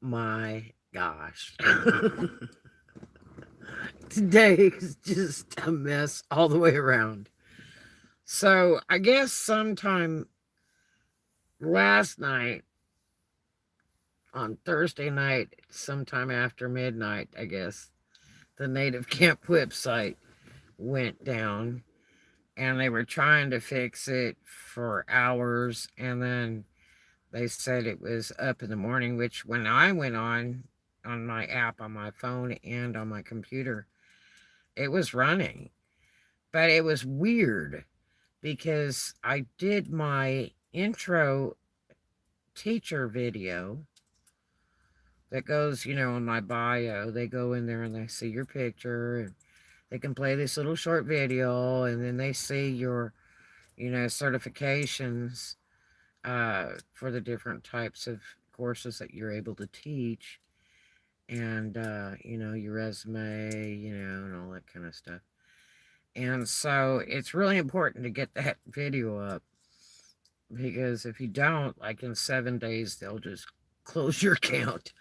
my gosh. Today is just a mess all the way around. So, I guess sometime last night, on Thursday night, sometime after midnight, I guess, the Native Camp website went down and they were trying to fix it for hours, and then they said it was up in the morning, which when I went on my app on my phone and on my computer, it was running. But it was weird because I did my intro teacher video that goes, in my bio. They go in there and they see your picture, and they can play this little short video, and then they see your, certifications for the different types of courses that you're able to teach, and, your resume, and all that kind of stuff. And so it's really important to get that video up, because if you don't, like in 7 days, they'll just close your account.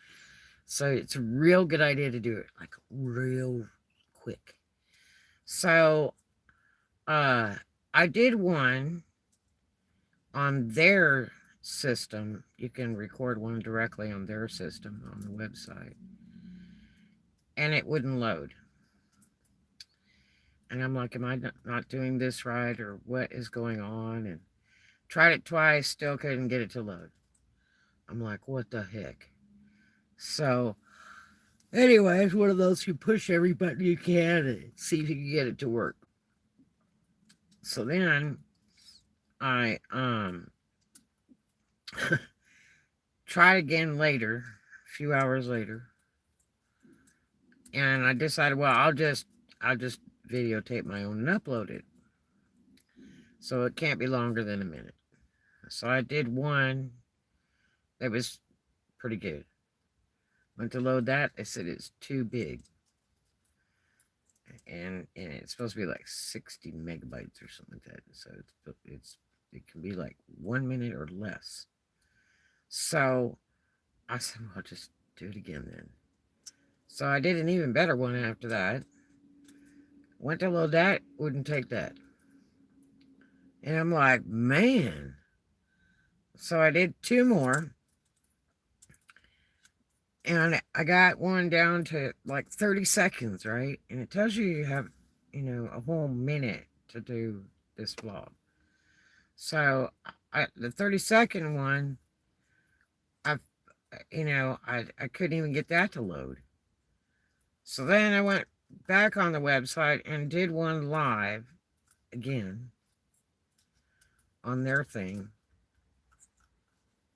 So it's a real good idea to do it like real quick. So I did one on their system. You can record one directly on their system on the website, and it wouldn't load. And I'm like, am I not doing this right, or what is going on? And tried it twice, still couldn't get it to load. I'm like, what the heck? So anyway, it's one of those, you push every button you can and see if you can get it to work. So then I tried again later, a few hours later, and I decided, well, I'll just videotape my own and upload it. So it can't be longer than a minute. So I did one that was pretty good. Went to load that, they said it's too big. And it's supposed to be like 60 megabytes or something like that. So it can be like 1 minute or less. So I said, well, I'll just do it again then. So I did an even better one after that. Went to load that, wouldn't take that. And I'm like, man. So I did two more. And I got one down to like 30 seconds, right? And it tells you have, a whole minute to do this vlog. So the 30-second one, I I couldn't even get that to load. So then I went back on the website and did one live again on their thing.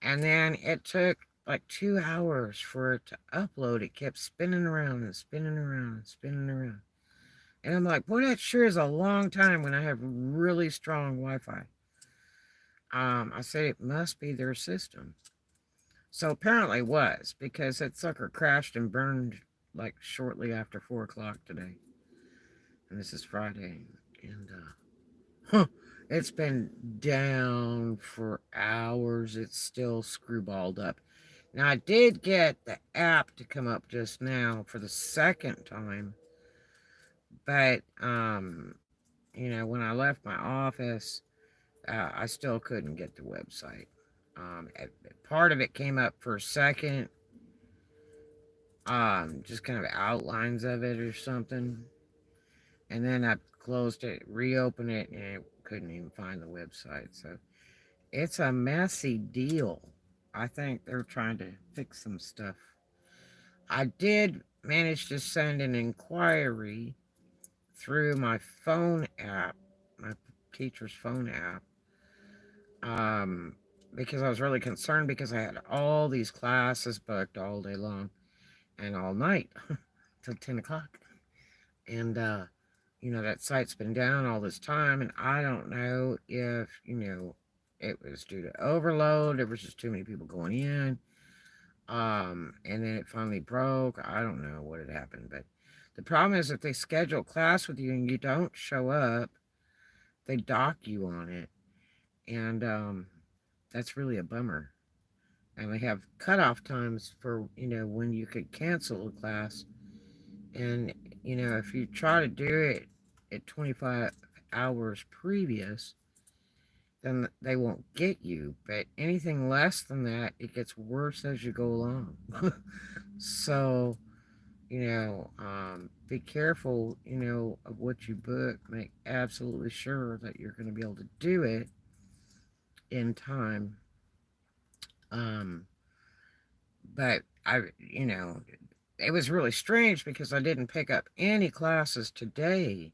And then it took like 2 hours for it to upload. It kept spinning around and spinning around and spinning around. And I'm like, boy, that sure is a long time when I have really strong Wi-Fi. I said it must be their system. So apparently it was, because that sucker crashed and burned like shortly after 4 o'clock today. And this is Friday. And it's been down for hours. It's still screwballed up. Now, I did get the app to come up just now for the second time. But, when I left my office, I still couldn't get the website. Part of it came up for a second, just kind of outlines of it or something. And then I closed it, reopened it, and it couldn't even find the website. So it's a messy deal. I think they're trying to fix some stuff. I did manage to send an inquiry through my phone app, my teacher's phone app, because I was really concerned, because I had all these classes booked all day long and all night till 10 o'clock. And, that site's been down all this time, and I don't know if, it was due to overload. There was just too many people going in. And then it finally broke. I don't know what had happened, but the problem is, if they schedule class with you and you don't show up, they dock you on it. And, that's really a bummer. and they have cutoff times for, when you could cancel a class. And, if you try to do it at 25 hours previous, then they won't get you. But anything less than that, it gets worse as you go along. So, be careful, of what you book. Make absolutely sure that you're going to be able to do it in time. Um, but it was really strange because I didn't pick up any classes today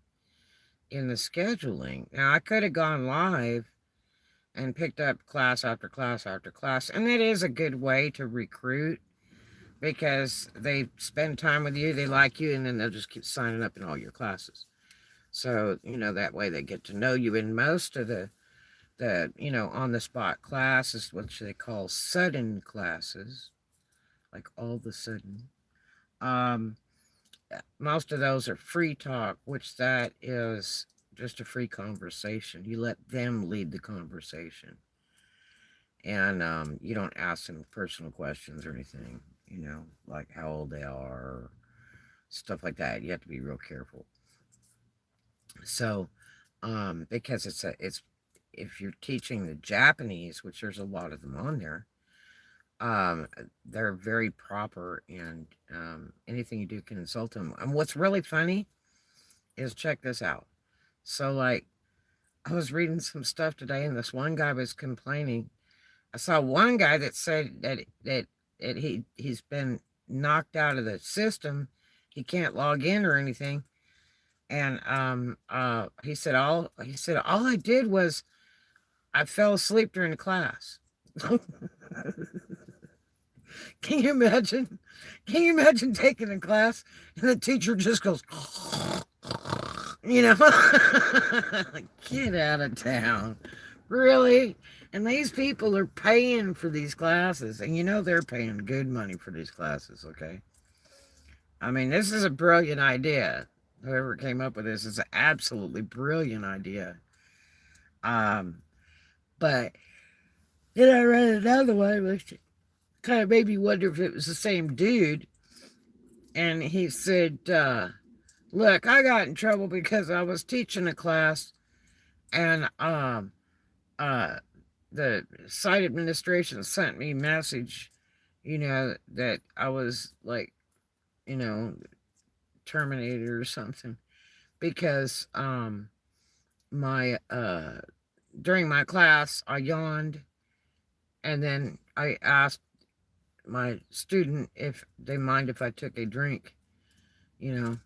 in the scheduling. Now, I could have gone live and picked up class after class after class, and it is a good way to recruit because they spend time with you, they like you, and then they'll just keep signing up in all your classes. So, that way they get to know you. In most of the on the spot classes, which they call sudden classes, like all of a sudden, um, most of those are free talk, which that is just a free conversation. You let them lead the conversation. And you don't ask them personal questions or anything, like how old they are, or stuff like that. You have to be real careful. So, because it's if you're teaching the Japanese, which there's a lot of them on there, they're very proper, and anything you do can insult them. And what's really funny is, check this out. So, like, I was reading some stuff today, and this one guy was complaining. I saw one guy that said that he's been knocked out of the system. He can't log in or anything. And he said all I did was I fell asleep during the class. Can you imagine? Can you imagine taking a class and the teacher just goes, you know, get out of town. Really? And these people are paying for these classes, and they're paying good money for these classes, okay? I mean, this is a brilliant idea. Whoever came up with this is an absolutely brilliant idea. Um, but then I read another one, which kind of made me wonder if it was the same dude. And he said, look, I got in trouble because I was teaching a class, and uh, the site administration sent me a message, that I was like, you know, terminated or something because my during my class I yawned, and then I asked my student if they mind if I took a drink, you know.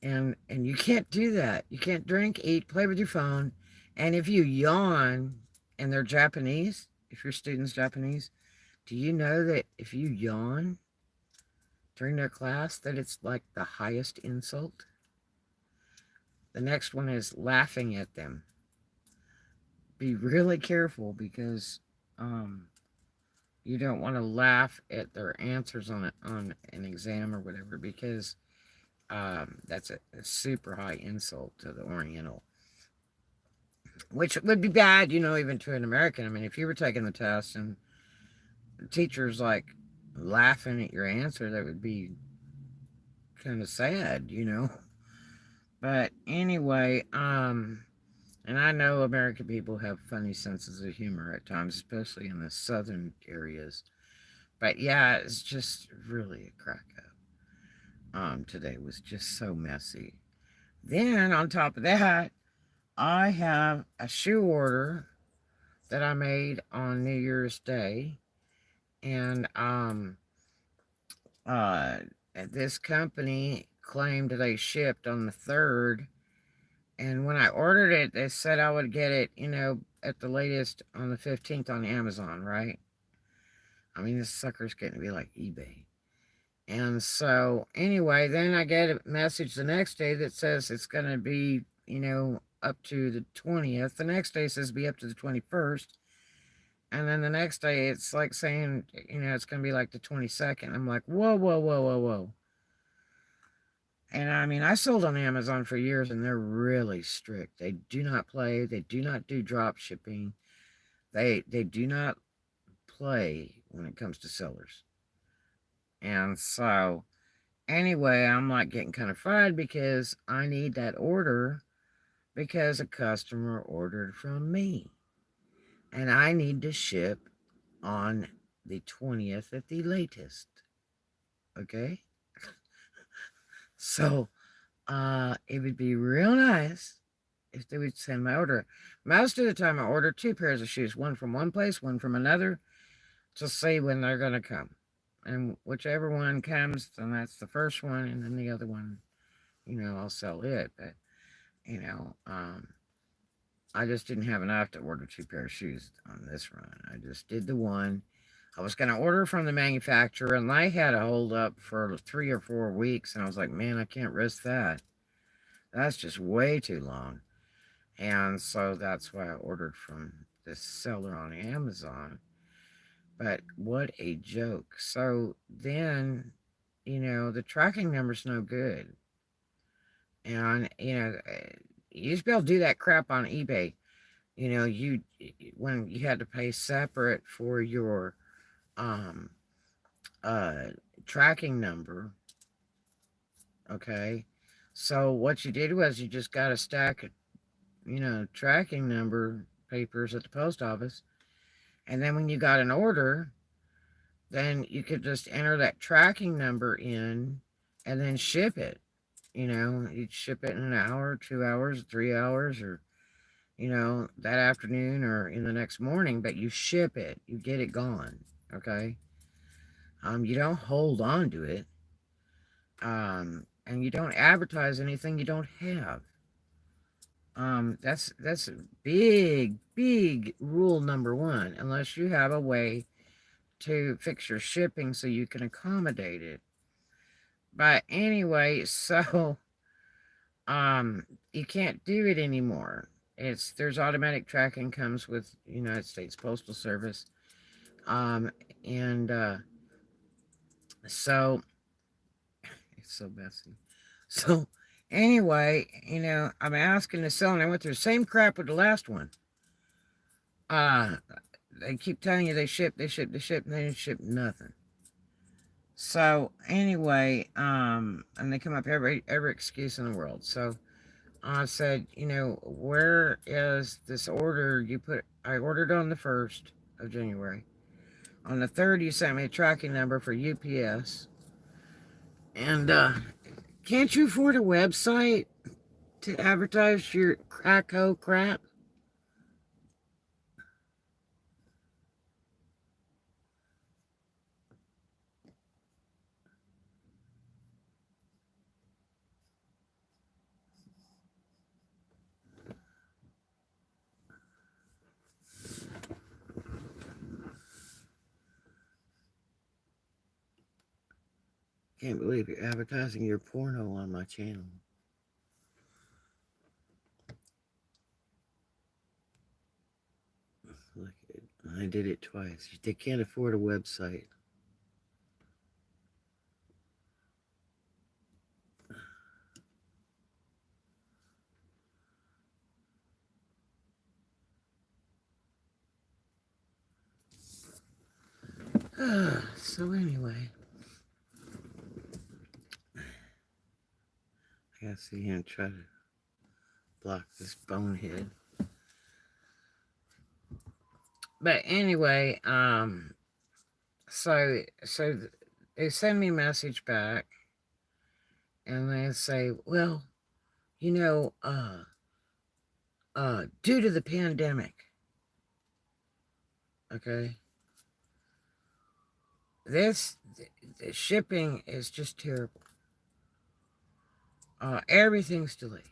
And you can't do that. You can't drink, eat, play with your phone. And if you yawn, and they're Japanese, if your student's Japanese, do you know that if you yawn during their class, that it's like the highest insult? The next one is laughing at them. Be really careful, because you don't want to laugh at their answers on an exam or whatever, because that's a super high insult to the Oriental, which would be bad, even to an American. I mean, if you were taking the test and the teacher's like laughing at your answer, that would be kind of sad. But anyway, and I know American people have funny senses of humor at times, especially in the southern areas. But yeah, it's just really a crack up. Today was just so messy. Then on top of that, I have a shoe order that I made on New Year's Day, and uh, this company claimed they shipped on the 3rd, and when I ordered it, they said I would get it, at the latest on the 15th on Amazon, right? I mean, this sucker's getting to be like eBay. And so, anyway, then I get a message the next day that says it's going to be, up to the 20th. The next day says be up to the 21st. And then the next day it's like saying, it's going to be like the 22nd. I'm like, whoa, whoa, whoa, whoa, whoa. And I mean, I sold on Amazon for years, and they're really strict. They do not play. They do not do drop shipping. They do not play when it comes to sellers. And so, anyway, I'm like getting kind of fried because I need that order because a customer ordered from me. And I need to ship on the 20th at the latest. Okay? So, it would be real nice if they would send my order. Most of the time, I order 2 pairs of shoes, one from one place, one from another, to see when they're going to come. And whichever one comes, then that's the first one, and then the other one, I'll sell it. But, I just didn't have enough to order 2 pairs of shoes on this run. I just did the one. I was going to order from the manufacturer, and they had a hold up for 3 or 4 weeks, and I was like, man, I can't risk that. That's just way too long. And so that's why I ordered from this seller on Amazon. But what a joke. So then, the tracking number's no good. And, you used to be able to do that crap on eBay. When you had to pay separate for your tracking number. Okay. So what you did was you just got a stack of, tracking number papers at the post office. And then when you got an order, then you could just enter that tracking number in and then ship it. You'd ship it in an hour, 2 hours, 3 hours, or, that afternoon or in the next morning, but you ship it, you get it gone. Okay. You don't hold on to it. And you don't advertise anything you don't have. That's a big rule number 1, unless you have a way to fix your shipping so you can accommodate it. But anyway, so you can't do it anymore. There's automatic tracking comes with United States Postal Service. And so it's so messy. So anyway, I'm asking the seller, and I went through the same crap with the last one. They keep telling you they ship, and they didn't ship nothing. So anyway, and they come up every excuse in the world. So I said, where is this order you put? I ordered on the 1st of January. On the 3rd, you sent me a tracking number for UPS. And can't you afford a website to advertise your crap? Can't believe you're advertising your porno on my channel. Look, I did it twice. They can't afford a website. So anyway, I gotta sit here and try to block this bonehead. But anyway, so they send me a message back, and they say, well, due to the pandemic, okay, the shipping is just terrible. Everything's delayed.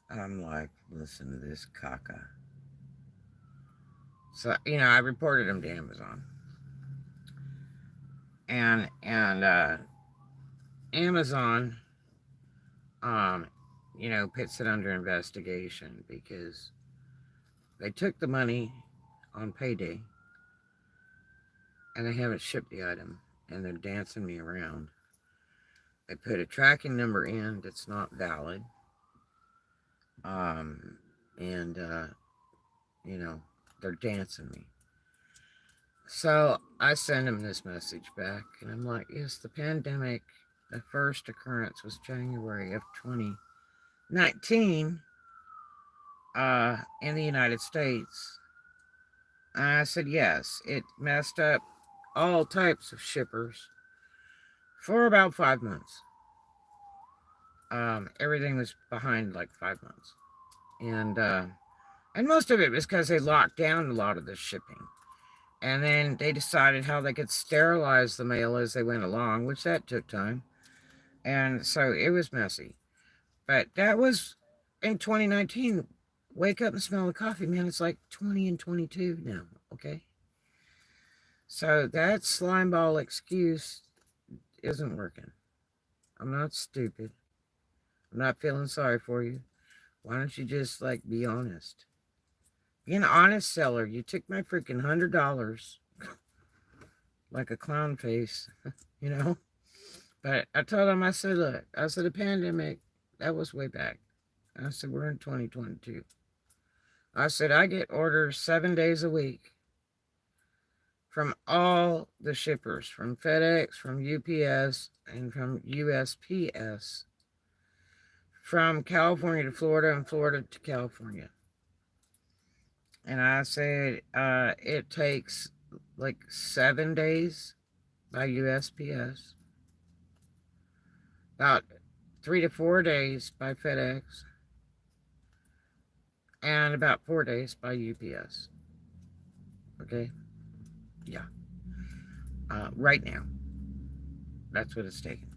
I'm like, listen to this caca. So, I reported them to Amazon. And Amazon, puts it under investigation because they took the money on payday and they haven't shipped the item, and they're dancing me around. They put a tracking number in that's not valid. And, They're dancing me. So I send him this message back, and I'm like, yes, the pandemic, the first occurrence was January of 2019 in the United States. And I said, yes, it messed up all types of shippers for about 5 months. Everything was behind like 5 months. And most of it was because they locked down a lot of the shipping. And then they decided how they could sterilize the mail as they went along, which that took time. And so it was messy. But that was in 2019. Wake up and smell the coffee, man. It's like 20 and 22 now, okay? So that slimeball excuse isn't working. I'm not stupid. I'm not feeling sorry for you. Why don't you just, like, be honest? Be an honest seller. You took my freaking $100 like a clown face, you know? But I told him, I said, look, I said, the pandemic, that was way back. I said, we're in 2022. I said, I get orders 7 days a week from all the shippers, from FedEx, from UPS, and from USPS, from California to Florida and Florida to California. And I said, it takes like 7 days by USPS, about 3 to 4 days by FedEx, and about 4 days by UPS. Okay? Yeah. Right now. That's what it's taking.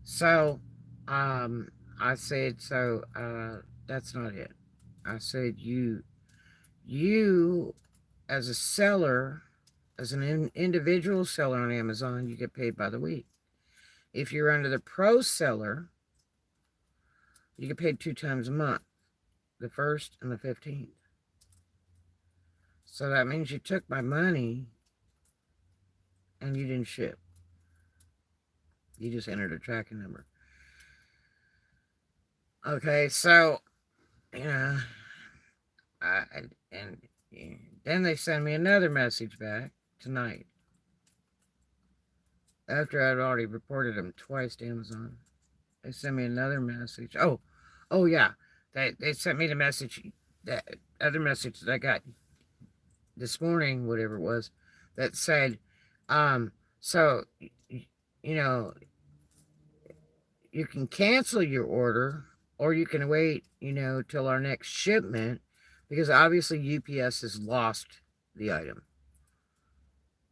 So, I said, so, that's not it. I said, you as a seller, as an individual seller on Amazon, you get paid by the week. If you're under the pro seller, you get paid 2 times a month, the 1st and the 15th. So that means you took my money and you didn't ship. You just entered a tracking number. Okay, so, you know, and then they send me another message back tonight. After I'd already reported them twice to Amazon, they sent me another message. Oh yeah, they sent me the message, that other message that I got this morning, whatever it was, that said, so, you know, you can cancel your order, or you can wait, till our next shipment, because obviously UPS has lost the item.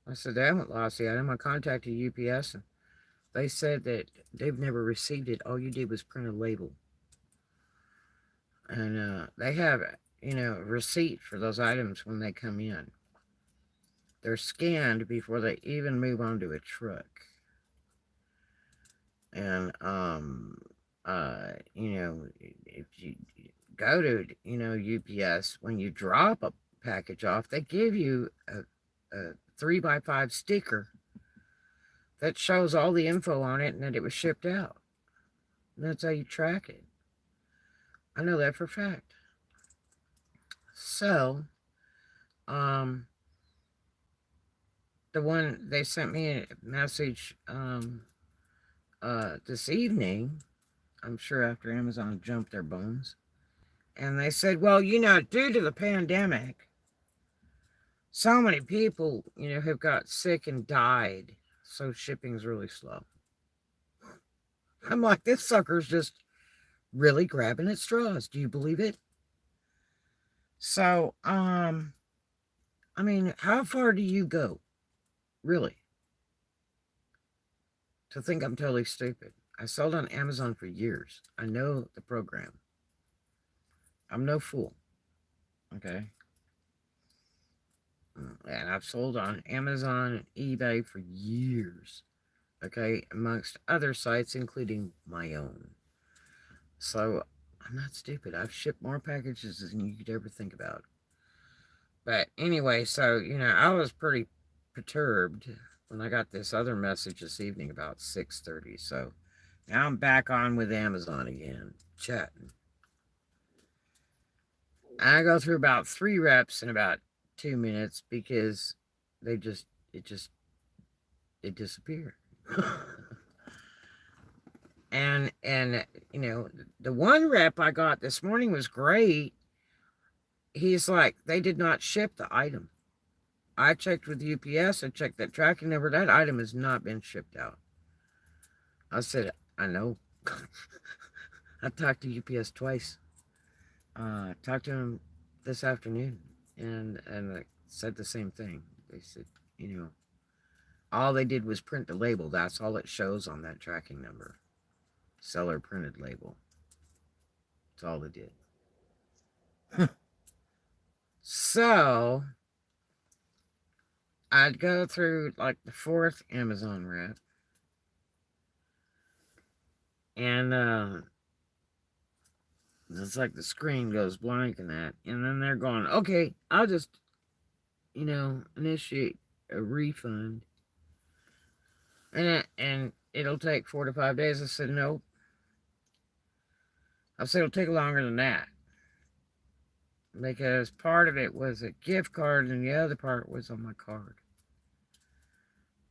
I said, they haven't lost the item. I contacted UPS, and they said that they've never received it. All you did was print a label. And they have, receipt for those items when they come in. They're scanned before they even move onto a truck. And, if you go to, UPS, when you drop a package off, they give you a 3x5 sticker that shows all the info on it and that it was shipped out. And that's how you track it. I know that for a fact. So, the one they sent me a message this evening, I'm sure after Amazon jumped their bones, and they said, well, due to the pandemic, so many people, have got sick and died, so shipping's really slow. I'm like, this sucker's just really grabbing at straws. Do you believe it? So, how far do you go? Really? To think I'm totally stupid. I sold on Amazon for years. I know the program. I'm no fool. Okay? And I've sold on Amazon and eBay for years. Okay? Amongst other sites, including my own. So, I'm not stupid. I've shipped more packages than you could ever think about. But anyway, so, I was pretty perturbed when I got this other message this evening about 6:30. So now I'm back on with Amazon again, chatting. I go through about 3 reps in about 2 minutes because they just, it just, it disappeared. and you know, the one rep I got this morning was great. He's like, they did not ship the item. I checked with UPS. I checked that tracking number. That item has not been shipped out. I said, I know. I talked to UPS twice. Talked to him this afternoon, and I said the same thing. They said, you know, all they did was print the label. That's all it shows on that tracking number. Seller printed label. That's all they did. So I'd go through like the fourth Amazon rep, and it's like the screen goes blank and that, and then they're going, okay, I'll just, you know, initiate a refund, and it'll take 4 to 5 days. I said no. I said it'll take longer than that, because part of it was a gift card and the other part was on my card.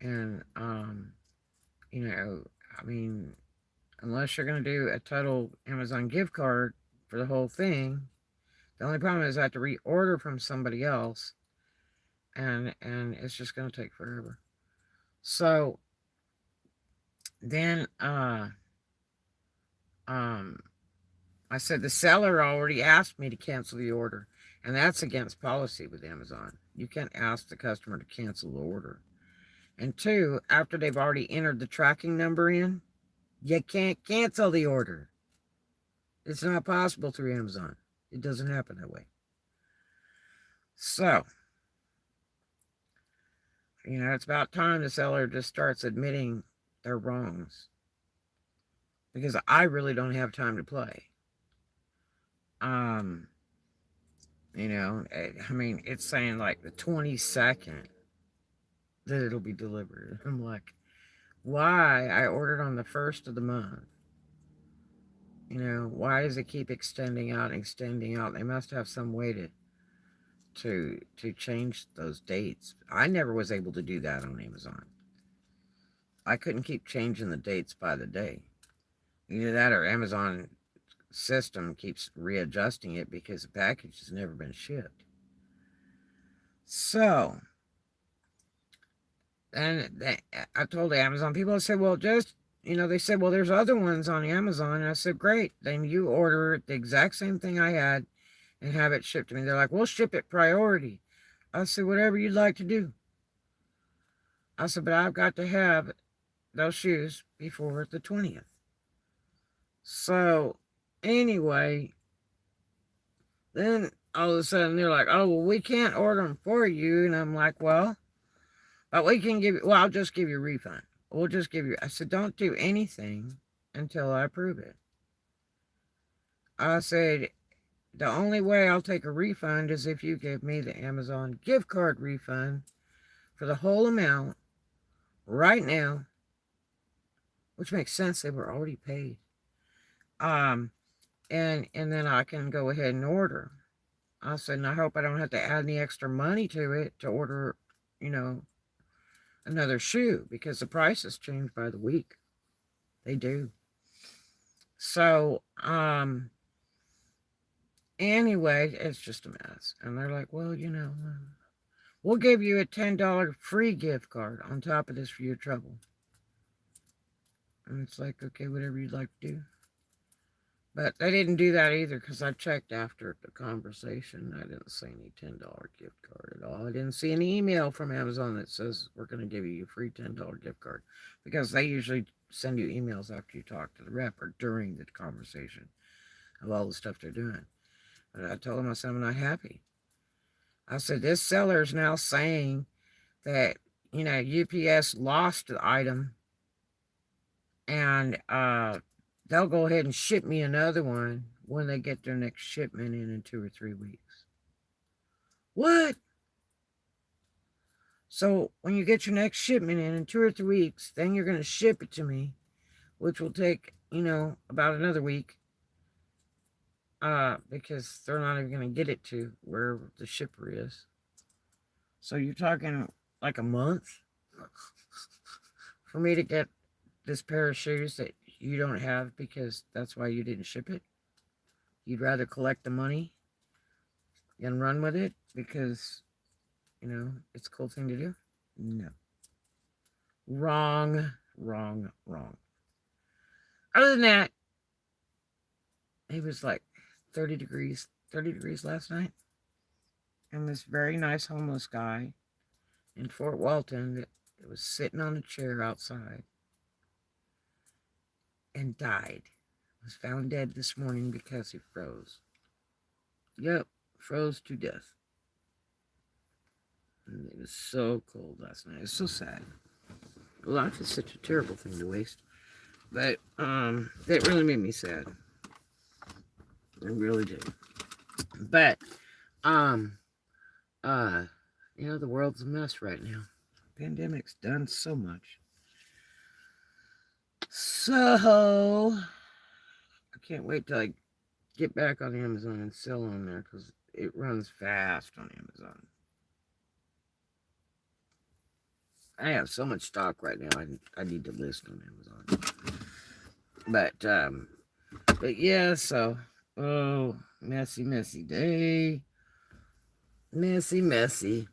And you know, I mean, unless you're going to do a total Amazon gift card for the whole thing, the only problem is I have to reorder from somebody else, and it's just going to take forever. So then I said the seller already asked me to cancel the order, and that's against policy with Amazon. You can't ask the customer to cancel the order. And two, after they've already entered the tracking number in, you can't cancel the order. It's not possible through Amazon. It doesn't happen that way. So, you know, it's about time the seller just starts admitting their wrongs, because I really don't have time to play. You know, I mean, it's saying like the 22nd that it'll be delivered. I'm like, why? I ordered on the 1st of the month. You know, why does it keep extending out and extending out? They must have some way to change those dates. I never was able to do that on Amazon. I couldn't keep changing the dates by the day. Either that or Amazon system keeps readjusting it because the package has never been shipped. So, and I told the Amazon people, I said, well, just, you know, they said, well, there's other ones on Amazon. And I said, great. Then you order the exact same thing I had and have it shipped to me. They're like, we'll ship it priority. I said, whatever you'd like to do. I said, but I've got to have those shoes before the 20th. So, anyway, then all of a sudden they're like, oh, well, we can't order them for you. And I'm like, well, but we can give you, well, I'll just give you a refund. We'll just give you, I said, don't do anything until I approve it. I said, the only way I'll take a refund is if you give me the Amazon gift card refund for the whole amount right now, which makes sense. They were already paid. And then I can go ahead and order. I said, and I hope I don't have to add any extra money to it to order, you know, another shoe, because the prices change by the week. They do. So, anyway, it's just a mess. And they're like, well, you know, we'll give you a $10 free gift card on top of this for your trouble. And it's like, okay, whatever you'd like to do. But they didn't do that either, because I checked after the conversation. I didn't see any $10 gift card at all. I didn't see any email from Amazon that says we're going to give you a free $10 gift card, because they usually send you emails after you talk to the rep or during the conversation of all the stuff they're doing. But I told them, I said, I'm not happy. I said, this seller is now saying that, you know, UPS lost the item, and they'll go ahead and ship me another one when they get their next shipment in 2 or 3 weeks. What? So when you get your next shipment in 2 or 3 weeks, then you're going to ship it to me, which will take, you know, about another week, because they're not even going to get it to where the shipper is. So you're talking like a month for me to get this pair of shoes that you don't have because that's why you didn't ship it? You'd rather collect the money and run with it because, it's a cool thing to do? No. Wrong, wrong, wrong. Other than that, it was like 30 degrees last night. And this very nice homeless guy in Fort Walton that was sitting on a chair outside and died. Was found dead this morning because he froze. Yep, froze to death. And it was so cold last night. It was so sad. Life is such a terrible thing to waste. But that really made me sad. It really did. But the world's a mess right now. Pandemic's done so much. So I can't wait till I get back on Amazon and sell on there because it runs fast on Amazon. I have so much stock right now. I need to list on Amazon. But yeah. So messy day. Messy.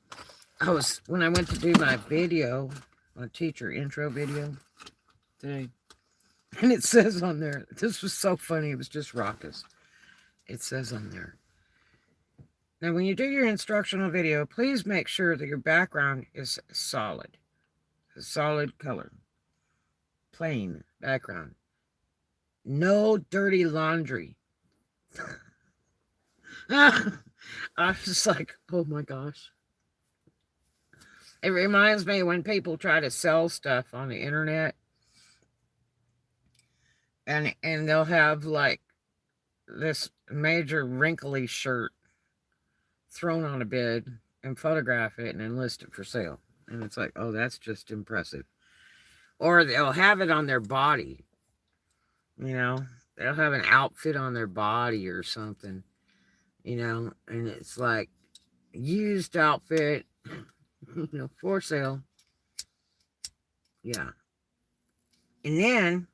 When I went to do my video, my teacher intro video today, and it says on there, this was so funny, it was just raucous. It says on there, now when you do your instructional video, please make sure that your background is solid. A solid color. Plain background. No dirty laundry. I was just like, oh my gosh. It reminds me when people try to sell stuff on the internet and they'll have like this major wrinkly shirt thrown on a bed and photograph it and then list it for sale. And it's like, oh, that's just impressive. Or they'll have it on their body. They'll have an outfit on their body or something, and it's like used outfit, for sale. Yeah. And then,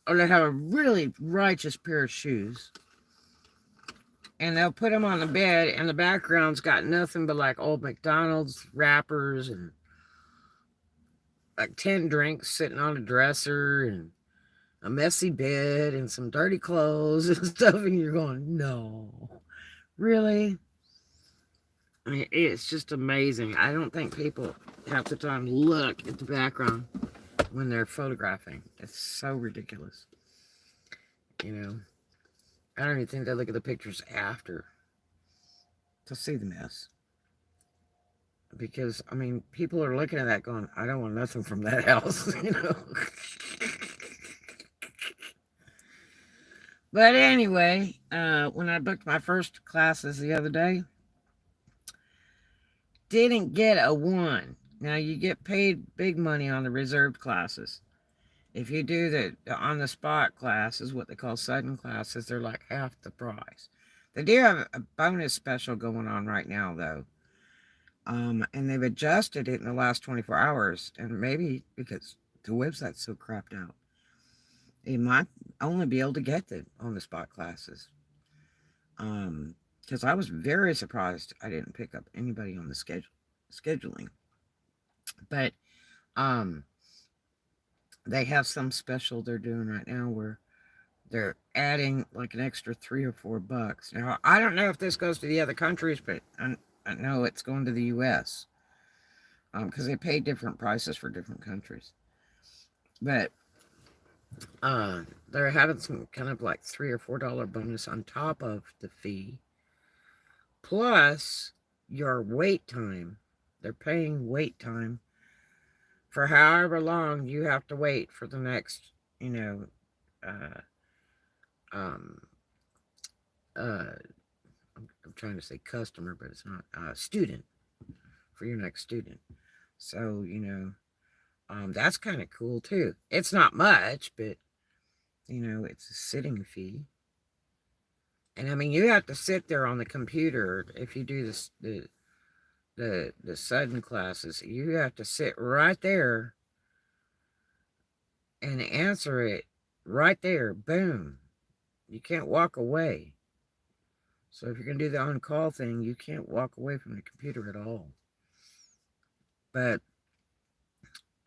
or they have a really righteous pair of shoes. And they'll put them on the bed, and the background's got nothing but like old McDonald's wrappers and like 10 drinks sitting on a dresser and a messy bed and some dirty clothes and stuff. And you're going, no, really? I mean, it's just amazing. I don't think people half the time look at the background when they're photographing. It's so ridiculous. I don't even think they look at the pictures after to see the mess. Because, people are looking at that going, I don't want nothing from that house, But anyway, when I booked my first classes the other day, didn't get a 1. Now, you get paid big money on the reserved classes. If you do the on-the-spot classes, what they call sudden classes, they're like half the price. They do have a bonus special going on right now, though. And they've adjusted it in the last 24 hours. And maybe because the website's so crapped out, you might only be able to get the on-the-spot classes. Because I was very surprised I didn't pick up anybody on the scheduling. But they have some special they're doing right now where they're adding like an extra $3 or $4. Now, I don't know if this goes to the other countries, but I know it's going to the U.S. Because they pay different prices for different countries. But they're having some kind of like $3 or $4 bonus on top of the fee. Plus your wait time. They're paying wait time for however long you have to wait for the next, I'm trying to say customer, but it's not, student, for your next student. So, that's kind of cool too. It's not much, but, it's a sitting fee. And you have to sit there on the computer if you do this, the sudden classes, you have to sit right there and answer it right there. Boom. You can't walk away. So if you're going to do the on-call thing, you can't walk away from the computer at all. But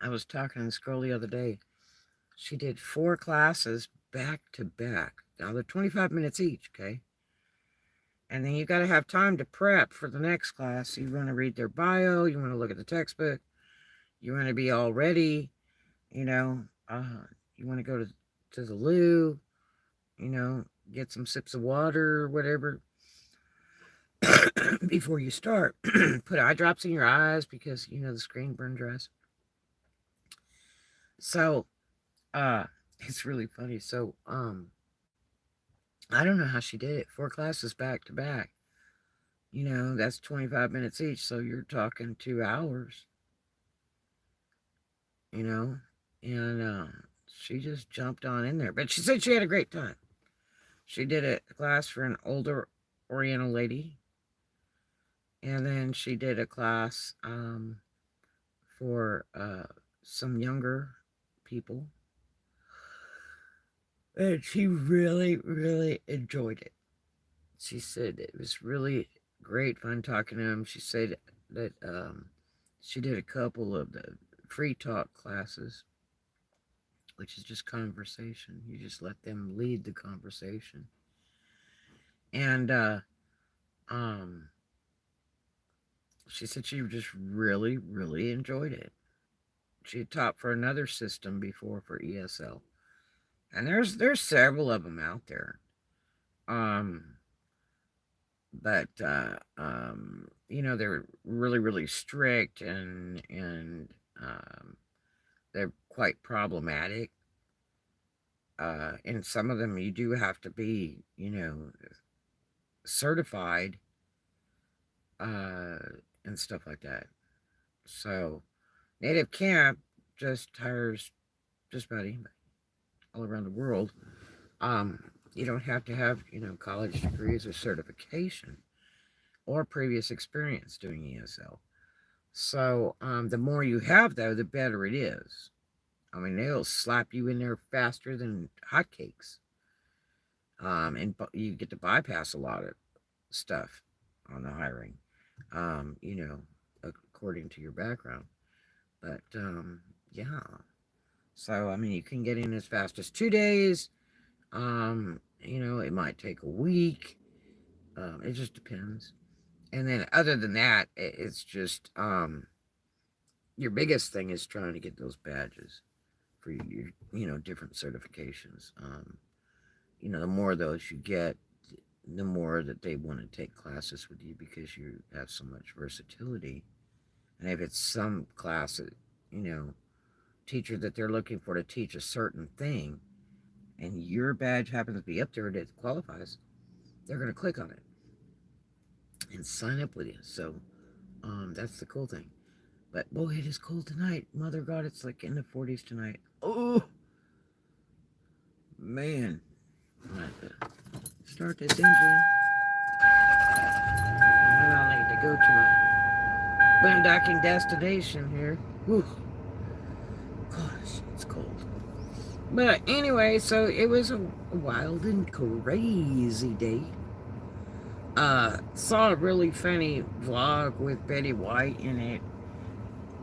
I was talking to this girl the other day. She did 4 classes back to back. Now they're 25 minutes each, okay? And then you got to have time to prep for the next class. You want to read their bio. You want to look at the textbook. You want to be all ready. You know, you want to go to the loo. You know, get some sips of water or whatever before you start. Put eye drops in your eyes because, you know, the screen burns your eyes. So, it's really funny. So, I don't know how she did it. 4 classes back to back. You know, that's 25 minutes each. So you're talking 2 hours, you know, and she just jumped on in there. But she said she had a great time. She did a class for an older Oriental lady. And then she did a class for some younger people. And she really, really enjoyed it. She said it was really great fun talking to him. She said that she did a couple of the free talk classes, which is just conversation. You just let them lead the conversation. And she said she just really, really enjoyed it. She had taught for another system before for ESL. And there's several of them out there. But you know, they're really, really strict and they're quite problematic. In some of them you do have to be, you know, certified and stuff like that. So Native Camp just hires just about anybody all around the world. You don't have to have, you know, college degrees or certification or previous experience doing ESL. So the more you have, though, the better it is. I mean, they'll slap you in there faster than hotcakes. And you get to bypass a lot of stuff on the hiring, you know, according to your background. But yeah. So, I mean, you can get in as fast as 2 days. You know, it might take a week. It just depends. And then other than that, it's just your biggest thing is trying to get those badges for your, you know, different certifications. You know, the more of those you get, the more that they want to take classes with you because you have so much versatility. And if it's some class that, you know, teacher that they're looking for to teach a certain thing, and your badge happens to be up there that qualifies, they're going to click on it and sign up with you. So that's the cool thing. But boy, it is cold tonight. Mother God, it's like in the 40s tonight. Oh, man. I'm going to have to start this engine. And I'll need to go to my boondocking destination here. Whew. Gosh, it's cold. But anyway, so it was a wild and crazy day. Saw a really funny vlog with Betty White in it.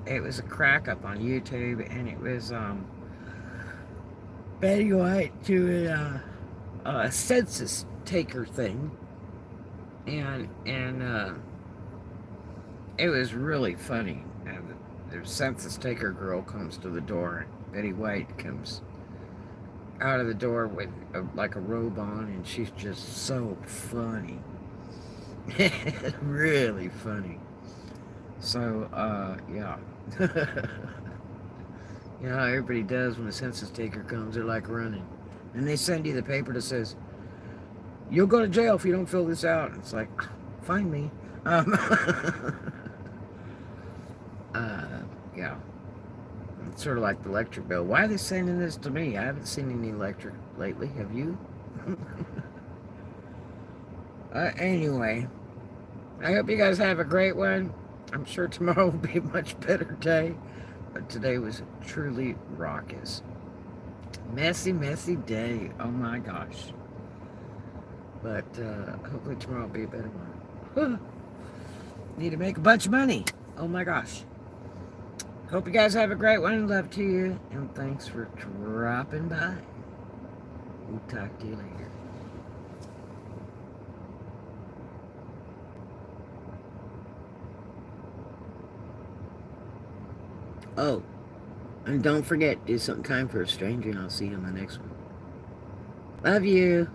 It was a crack up on YouTube, and it was Betty White doing a census taker thing, and it was really funny. And the census taker girl comes to the door, and Betty White comes out of the door with like a robe on, and she's just so funny. Really funny. So yeah. You know how everybody does when a census taker comes, they're like running. And they send you the paper that says, you'll go to jail if you don't fill this out. And it's like, find me. Yeah. It's sort of like the electric bill. Why are they sending this to me? I haven't seen any electric lately. Have you? Anyway, I hope you guys have a great one. I'm sure tomorrow will be a much better day, but today was truly raucous. Messy, messy day. Oh my gosh. But hopefully tomorrow will be a better one. Need to make a bunch of money. Oh my gosh. Hope you guys have a great one. Love to you. And thanks for dropping by. We'll talk to you later. Oh, and don't forget, do something kind for a stranger, and I'll see you on the next one. Love you.